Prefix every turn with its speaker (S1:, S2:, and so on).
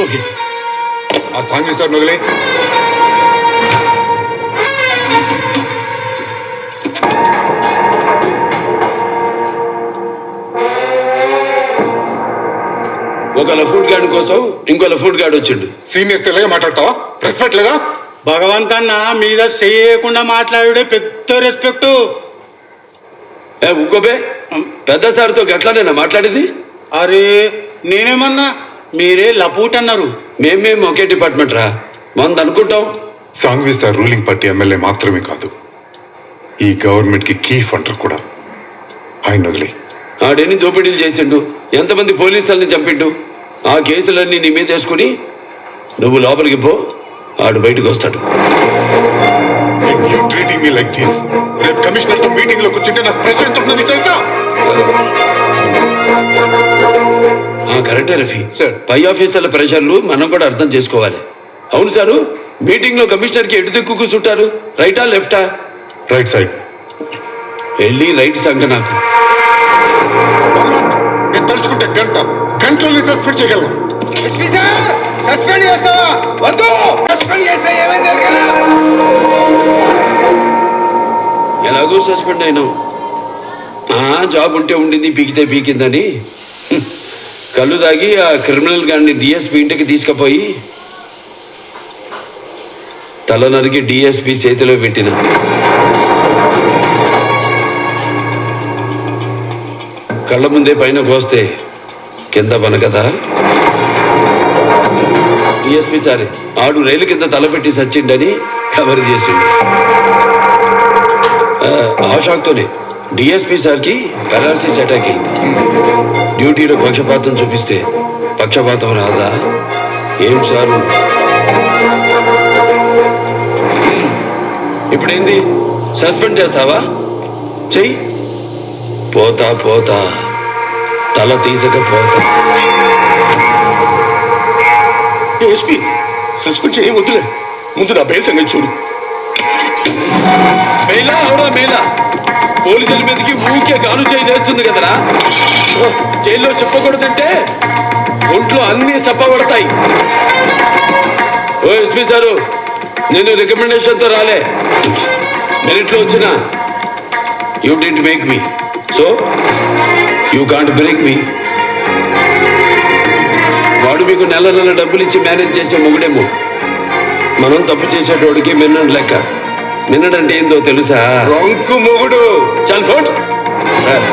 S1: Okay ఆ song sir వదిలే.
S2: ఒక లఫూట్ గార్డ్ కోసం ఇంకో లఫూట్ గార్డ్ వచ్చిండు.
S1: సీనియర్స్ తెల్లగా మాట్లాడతావా? రెస్పెక్ట్ లేదా?
S3: భగవంతన్న మీద చేయకుండా మాట్లాడే పెద్ద రెస్పెక్ట్.
S2: ఊకోబే, పెద్ద సార్తో గట్లానేనా మాట్లాడేది?
S3: అరే నేనేమన్నా, మీరే లపూట్ అన్నారు.
S2: మేమేం ఒకే డిపార్ట్మెంట్ రా, మంది అనుకుంటాం.
S1: Sanghvi sir ruling party MLA మాత్రమే కాదు, ఈ గవర్నమెంట్ కి కీ ఫండర్ కూడా. ఆయన వదిలే.
S2: ఆడెన్ని దోపిడీలు చేసిండు, ఎంతమంది పోలీసులని చంపిండు. ఆ కేసులన్నీ నీ మీద వేసుకుని నువ్వు లోపలికి పో, ఆడు బయటకు వస్తాడు.
S1: కమిషనర్ తో మీటింగ్ లో కూర్చుంటే నాకు ప్రెషర్ ఎంత ఉంటుందని తెలుసా?
S2: కరెక్టే రఫీ సార్, పై ఆఫీసర్ల ప్రెషర్లు మనం కూడా అర్థం చేసుకోవాలి. అవును సారు, మీటింగ్ లో కమిషనర్ కి ఎటు దిక్కు కూర్చుంటారు? రైటా లెఫ్టా?
S1: Right side.
S2: వెళ్ళి రైట్ సంగ నాకు.
S1: నేను తలుచుకుంటే గంటలో సస్పెండ్ చేయగలను.
S3: సస్పెండ్ చేస్తావా? వద్దు, సస్పెండ్ చేస్తే ఏమైంది?
S2: ఎలాగో సస్పెండ్ అయినావు. జాబ్ ఉంటే ఉండింది, పీకితే పీకిందని కళ్ళు తాగి ఆ క్రిమినల్ గాడిని డిఎస్పీ ఇంటికి తీసుకుపోయి తల నరికి డిఎస్పీ చేతిలో పెట్టిన. కళ్ళ ముందే పైన కోస్తే కింద పన కదా. డిఎస్పీ సారే ఆడు రైలు కింద తలపెట్టి సచ్చిండని కవర్ చేసిండు. ఆ షాక్తోనే డిఎస్పీ సార్కి పెరాలసిస్ అటాక్ అయింది. డ్యూటీలో పక్షపాతం చూపిస్తే పక్షపాతం రాదా? ఏం సారు, ఇప్పుడేంది? సస్పెండ్ చేస్తావా? చెయ్యి. పోతా పోతా తల తీసకపోతా.
S4: ఎస్పీ సస్పెండ్ చేయ వద్దులే, ముందు నా బెయిల్ సంగతి చూడు.
S2: మేలా అవునా మేలా? పోలీసుల మీదకి ఊరికే గాను చేయలేస్తుంది కదరా. జైల్లో చెప్పకూడదంటే ఒంట్లో అన్ని సప్పబడతాయి. ఓ ఎస్పీ సారు, నేను రికమెండేషన్తో రాలే, మెరిట్లో వచ్చిన. You didn't make me, so you can't break me. వాడు మీకు నెల నెల డబ్బులు ఇచ్చి మేనేజ్ చేసే మొగుడేమో. మనం తప్పు చేసేటోడికి మిన్నడు లెక్క. మిన్నడంటే ఏందో తెలుసా?
S4: రంకు మొగుడు.
S2: చాలు ఫోట్ సార్.